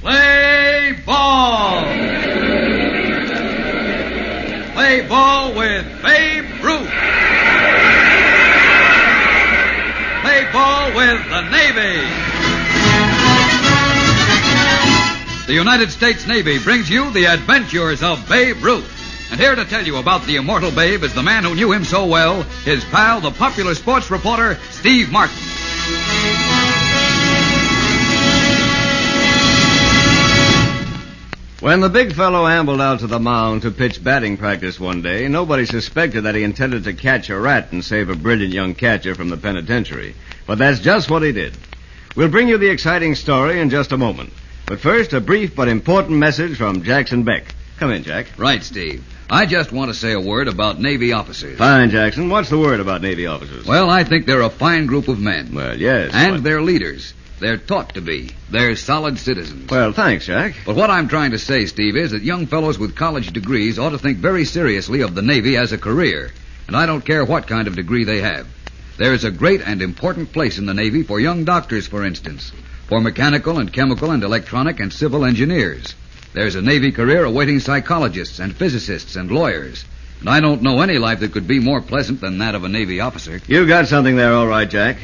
Play ball! Play ball with Babe Ruth! Play ball with the Navy! The United States Navy brings you the Adventures of Babe Ruth. And here to tell you about the immortal Babe is the man who knew him so well, his pal, the popular sports reporter, Steve Martin. When the big fellow ambled out to the mound to pitch batting practice one day, nobody suspected that he intended to catch a rat and save a brilliant young catcher from the penitentiary. But that's just what he did. We'll bring you the exciting story in just a moment. But first, a brief but important message from Jackson Beck. Come in, Jack. Right, Steve. I just want to say a word about Navy officers. Fine, Jackson. What's the word about Navy officers? Well, I think they're a fine group of men. Well, yes. And they're leaders. They're taught to be. They're solid citizens. Well, thanks, Jack. But what I'm trying to say, Steve, is that young fellows with college degrees ought to think very seriously of the Navy as a career. And I don't care what kind of degree they have. There's a great and important place in the Navy for young doctors, for instance. For mechanical and chemical and electronic and civil engineers. There's a Navy career awaiting psychologists and physicists and lawyers. And I don't know any life that could be more pleasant than that of a Navy officer. You got something there, all right, Jack.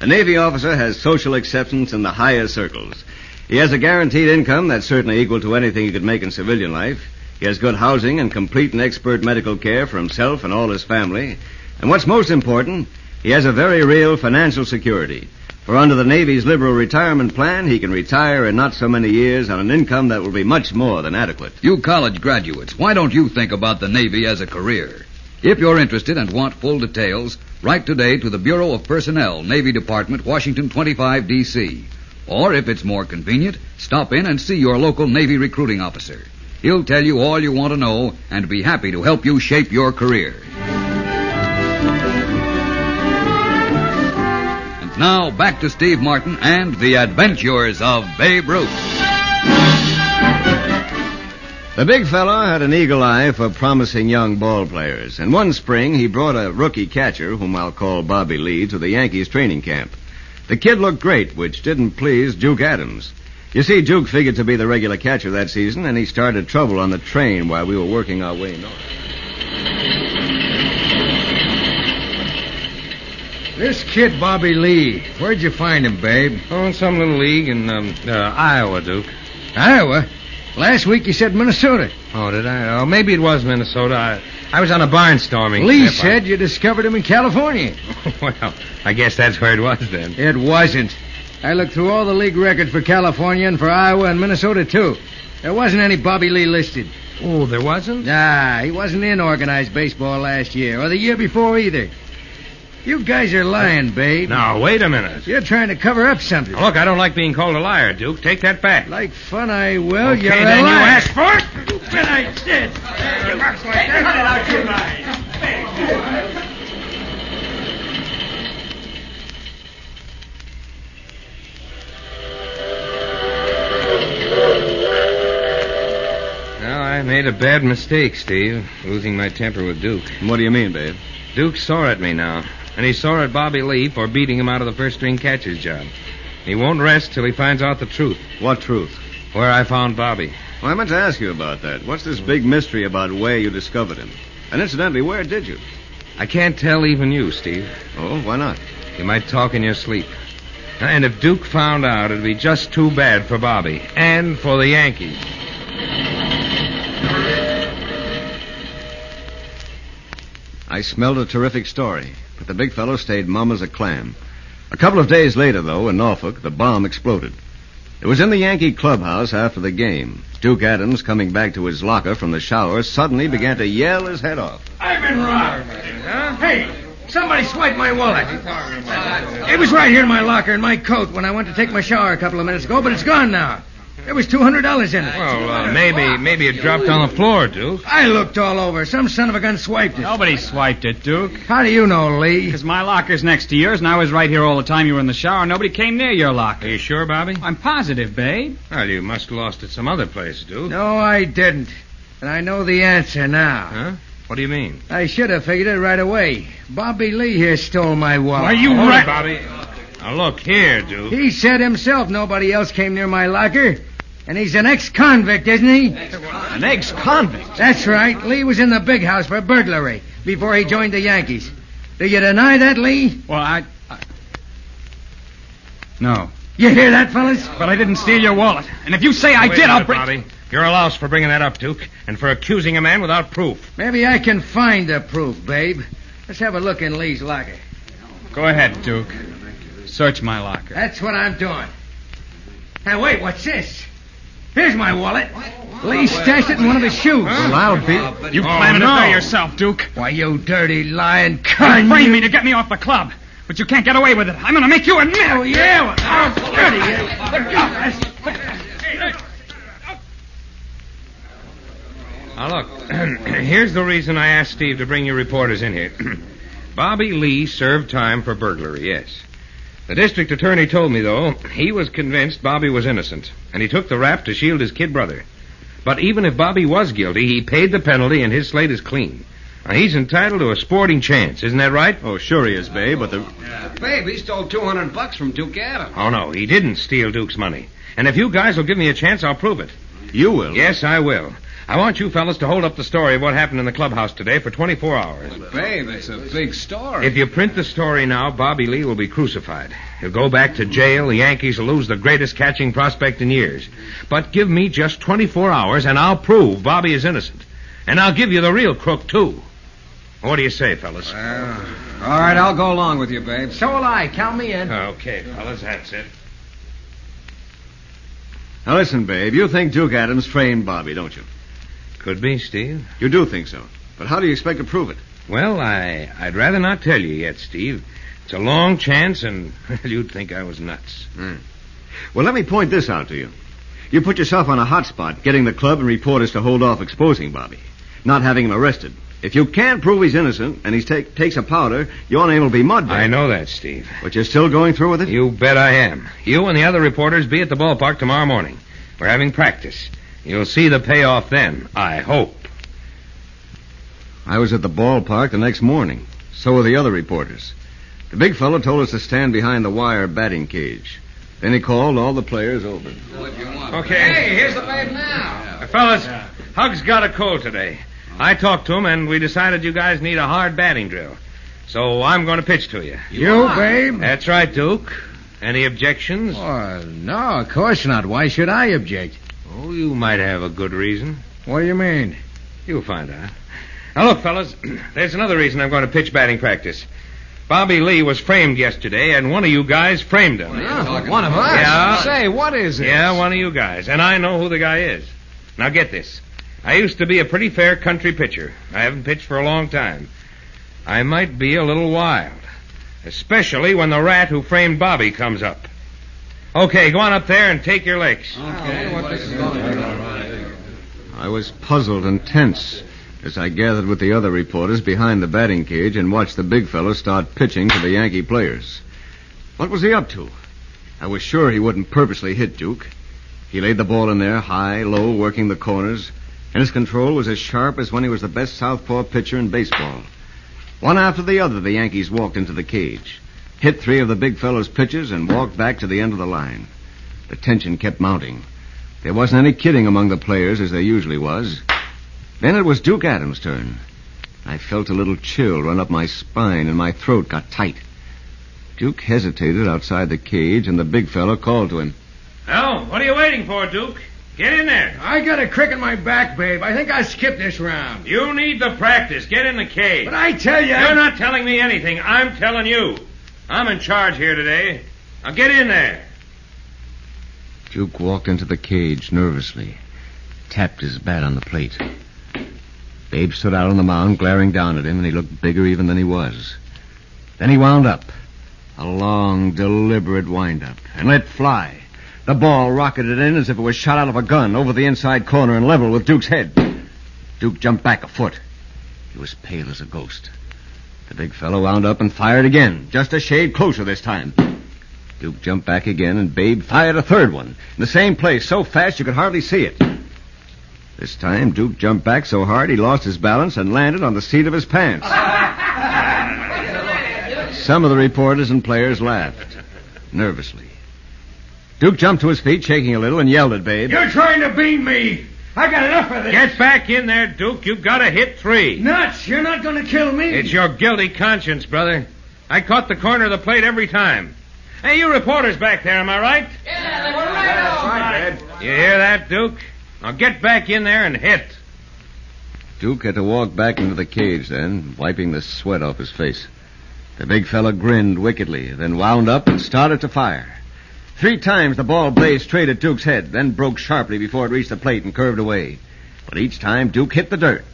A Navy officer has social acceptance in the highest circles. He has a guaranteed income that's certainly equal to anything he could make in civilian life. He has good housing and complete and expert medical care for himself and all his family. And what's most important, he has a very real financial security. For under the Navy's liberal retirement plan, he can retire in not so many years on an income that will be much more than adequate. You college graduates, why don't you think about the Navy as a career? If you're interested and want full details, write today to the Bureau of Personnel, Navy Department, Washington 25, D.C. Or, if it's more convenient, stop in and see your local Navy recruiting officer. He'll tell you all you want to know and be happy to help you shape your career. And now, back to Steve Martin and the Adventures of Babe Ruth. The big fellow had an eagle eye for promising young ball players, and one spring he brought a rookie catcher, whom I'll call Bobby Lee, to the Yankees training camp. The kid looked great, which didn't please Duke Adams. You see, Duke figured to be the regular catcher that season, and he started trouble on the train while we were working our way north. This kid, Bobby Lee, where'd you find him, Babe? Oh, in some little league in Iowa, Duke. Iowa? Last week you said Minnesota. Oh, did I? Oh, maybe it was Minnesota. I was on a barnstorming Lee trip. said you discovered him in California. Well, I guess that's where it was then. It wasn't. I looked through all the league records for California and for Iowa and Minnesota, too. There wasn't any Bobby Lee listed. Oh, there wasn't? Nah, he wasn't in organized baseball last year, or the year before either. You guys are lying, Babe. Now, wait a minute. You're trying to cover up something. Look, I don't like being called a liar, Duke. Take that back. Like fun, I will. Okay, You're then a liar. you asked for it. Then I did. Well, I made a bad mistake, Steve, losing my temper with Duke. What do you mean, Babe? Duke's sore at me now, and he's sore at Bobby Lee for beating him out of the first-string catcher's job. He won't rest till he finds out the truth. What truth? Where I found Bobby. Well, I meant to ask you about that. What's this big mystery about where you discovered him? And incidentally, where did you? I can't tell even you, Steve. Oh, why not? You might talk in your sleep. And if Duke found out, it'd be just too bad for Bobby and for the Yankees. I smelled a terrific story, but the big fellow stayed mum as a clam. A couple of days later, though, in Norfolk, the bomb exploded. It was in the Yankee clubhouse after the game. Duke Adams, coming back to his locker from the shower, suddenly began to yell his head off. I've been robbed. Huh? Hey, somebody swiped my wallet. It was right here in my locker in my coat when I went to take my shower a couple of minutes ago, but it's gone now. There was $200 in it. Well, maybe it dropped on the floor, Duke. I looked all over. Some son of a gun swiped it. Nobody swiped it, Duke. How do you know, Lee? Because my locker's next to yours, and I was right here all the time you were in the shower. Nobody came near your locker. Are you sure, Bobby? I'm positive, Babe. Well, you must have lost it some other place, Duke. No, I didn't. And I know the answer now. Huh? What do you mean? I should have figured it right away. Bobby Lee here stole my wallet. Are you right, Bobby? Now, look here, Duke. He said himself nobody else came near my locker. And he's an ex-convict, isn't he? An ex-convict? That's right. Lee was in the big house for burglary before he joined the Yankees. Do you deny that, Lee? Well, I... No. You hear that, fellas? But I didn't steal your wallet. And if you say I did, I'll break... Bobby. You're a louse for bringing that up, Duke, and for accusing a man without proof. Maybe I can find the proof, Babe. Let's have a look in Lee's locker. Go ahead, Duke. Search my locker. That's what I'm doing. Now, wait, what's this? Here's my wallet. Lee stashed it in one of his shoes. Well, I'll be... You planted it there yourself, Duke. Why, you dirty, lying cunt. You framed me to get me off the club. But you can't get away with it. I'm going to make you admit it. Oh, yeah? Well, oh, dirty. Now, look, here's the reason I asked Steve to bring you reporters in here. Bobby Lee served time for burglary, yes. The district attorney told me, though, he was convinced Bobby was innocent, and he took the rap to shield his kid brother. But even if Bobby was guilty, he paid the penalty, and his slate is clean. Now, he's entitled to a sporting chance, isn't that right? Oh, sure he is, Babe, but the... Babe, he stole $200 from Duke Adams. Oh, no, he didn't steal Duke's money. And if you guys will give me a chance, I'll prove it. You will? Yes, I will. I want you fellas to hold up the story of what happened in the clubhouse today for 24 hours. But, Babe, it's a big story. If you print the story now, Bobby Lee will be crucified. He'll go back to jail. The Yankees will lose the greatest catching prospect in years. But give me just 24 hours, and I'll prove Bobby is innocent. And I'll give you the real crook, too. What do you say, fellas? All right, I'll go along with you, Babe. So will I. Count me in. Okay, fellas, that's it. Now, listen, Babe, you think Duke Adams framed Bobby, don't you? Could be, Steve. You do think so. But how do you expect to prove it? Well, I'd rather not tell you yet, Steve. It's a long chance, and you'd think I was nuts. Well, let me point this out to you. You put yourself on a hot spot, getting the club and reporters to hold off exposing Bobby, not having him arrested. If you can't prove he's innocent and he takes a powder, your name will be mud, Babe. I know that, Steve. But you're still going through with it? You bet I am. You and the other reporters be at the ballpark tomorrow morning. We're having practice. You'll see the payoff then, I hope. I was at the ballpark the next morning. So were the other reporters. The big fellow told us to stand behind the wire batting cage. Then he called all the players over. What do you want? Okay. Hey, here's the Babe now. Fellas, Hug's got a cold today. I talked to him, and we decided you guys need a hard batting drill. So I'm going to pitch to you. You, Babe? That's right, Duke. Any objections? Oh, no, of course not. Why should I object? Oh, you might have a good reason. What do you mean? You'll find out. Now, look, fellas, there's another reason I'm going to pitch batting practice. Bobby Lee was framed yesterday, and one of you guys framed him. One of us? Yeah. Say, what is it? Yeah, one of you guys. And I know who the guy is. Now, get this. I used to be a pretty fair country pitcher. I haven't pitched for a long time. I might be a little wild, especially when the rat who framed Bobby comes up. Okay, go on up there and take your licks. Okay. I was puzzled and tense as I gathered with the other reporters behind the batting cage and watched the big fellow start pitching to the Yankee players. What was he up to? I was sure he wouldn't purposely hit Duke. He laid the ball in there, high, low, working the corners, and his control was as sharp as when he was the best southpaw pitcher in baseball. One after the other, the Yankees walked into the cage, hit three of the big fellow's pitches, and walked back to the end of the line. The tension kept mounting. There wasn't any kidding among the players, as there usually was. Then it was Duke Adams' turn. I felt a little chill run up my spine, and my throat got tight. Duke hesitated outside the cage, and the big fellow called to him. Well, what are you waiting for, Duke? Get in there. I got a crick in my back, Babe. I think I skipped this round. You need the practice. Get in the cage. But I tell you... You're not telling me anything. I'm telling you. I'm in charge here today. Now get in there. Duke walked into the cage nervously, tapped his bat on the plate. Babe stood out on the mound, glaring down at him, and he looked bigger even than he was. Then he wound up. A long, deliberate wind-up, and let fly. The ball rocketed in as if it was shot out of a gun over the inside corner and level with Duke's head. Duke jumped back a foot. He was pale as a ghost. The big fellow wound up and fired again, just a shade closer this time. Duke jumped back again, and Babe fired a third one, in the same place, so fast you could hardly see it. This time, Duke jumped back so hard he lost his balance and landed on the seat of his pants. Some of the reporters and players laughed, nervously. Duke jumped to his feet, shaking a little, and yelled at Babe. You're trying to beat me. I got enough of this. Get back in there, Duke. You've got to hit 3. Nuts. You're not going to kill me. It's your guilty conscience, brother. I caught the corner of the plate every time. Hey, you reporters back there, am I right? Yeah, we're right on. You hear that, Duke? Now get back in there and hit. Duke had to walk back into the cage then, wiping the sweat off his face. The big fella grinned wickedly, then wound up and started to fire. 3 times the ball blazed straight at Duke's head, then broke sharply before it reached the plate and curved away. But each time, Duke hit the dirt.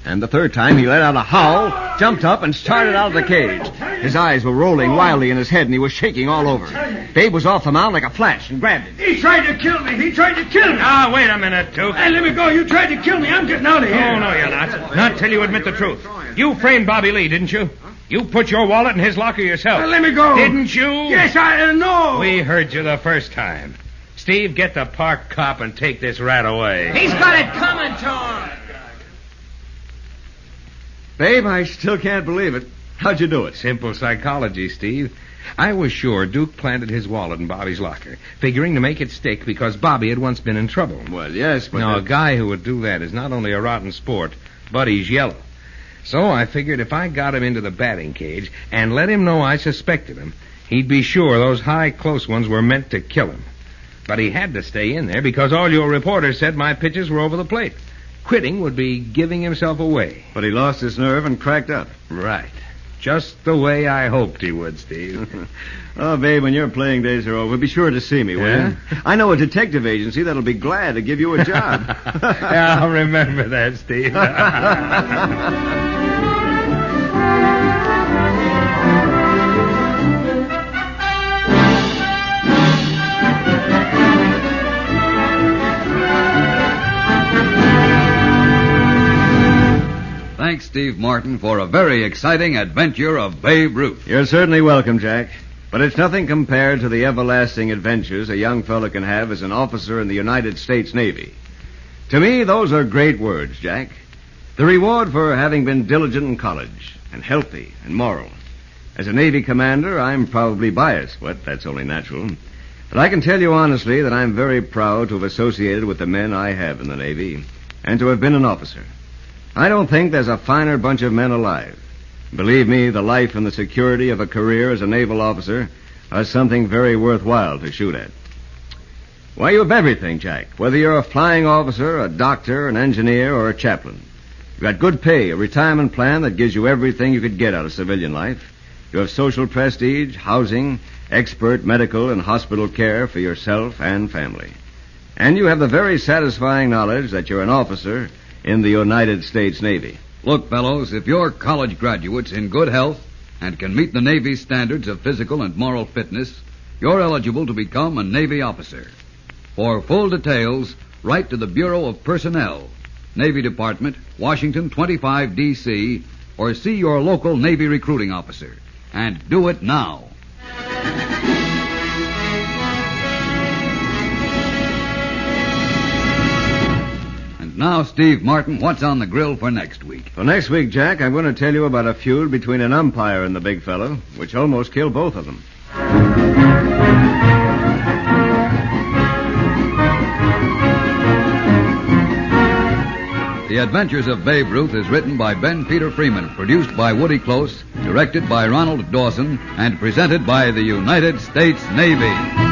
And the 3rd time, he let out a howl, jumped up, and started out of the cage. His eyes were rolling wildly in his head, and he was shaking all over. Babe was off the mound like a flash and grabbed him. He tried to kill me. Ah, wait a minute, Duke. Hey, let me go. You tried to kill me. I'm getting out of here. Oh, no, you're not. Not till you admit the truth. You framed Bobby Lee, didn't you? You put your wallet in his locker yourself. Let me go. Didn't you? Yes, I know. We heard you the first time. Steve, get the park cop and take this rat away. He's got it coming to him. Babe, I still can't believe it. How'd you do it? Simple psychology, Steve. I was sure Duke planted his wallet in Bobby's locker, figuring to make it stick because Bobby had once been in trouble. Well, yes, but... Now, a guy who would do that is not only a rotten sport, but he's yellow. So I figured if I got him into the batting cage and let him know I suspected him, he'd be sure those high, close ones were meant to kill him. But he had to stay in there because all your reporters said my pitches were over the plate. Quitting would be giving himself away. But he lost his nerve and cracked up. Right. Just the way I hoped he would, Steve. Oh, Babe, when your playing days are over, be sure to see me, will you? I know a detective agency that'll be glad to give you a job. Yeah, I'll remember that, Steve. Thanks, Steve Martin, for a very exciting adventure of Babe Ruth. You're certainly welcome, Jack. But it's nothing compared to the everlasting adventures a young fellow can have as an officer in the United States Navy. To me, those are great words, Jack. The reward for having been diligent in college and healthy and moral. As a Navy commander, I'm probably biased, but that's only natural. But I can tell you honestly that I'm very proud to have associated with the men I have in the Navy and to have been an officer. I don't think there's a finer bunch of men alive. Believe me, the life and the security of a career as a naval officer are something very worthwhile to shoot at. Why, you have everything, Jack. Whether you're a flying officer, a doctor, an engineer, or a chaplain. You've got good pay, a retirement plan that gives you everything you could get out of civilian life. You have social prestige, housing, expert medical and hospital care for yourself and family. And you have the very satisfying knowledge that you're an officer in the United States Navy. Look, fellows, if you're college graduates in good health and can meet the Navy's standards of physical and moral fitness, you're eligible to become a Navy officer. For full details, write to the Bureau of Personnel, Navy Department, Washington 25 D.C., or see your local Navy recruiting officer. And do it now. Now, Steve Martin, what's on the grill for next week? For next week, Jack, I'm going to tell you about a feud between an umpire and the big fellow, which almost killed both of them. The Adventures of Babe Ruth is written by Ben Peter Freeman, produced by Woody Close, directed by Ronald Dawson, and presented by the United States Navy.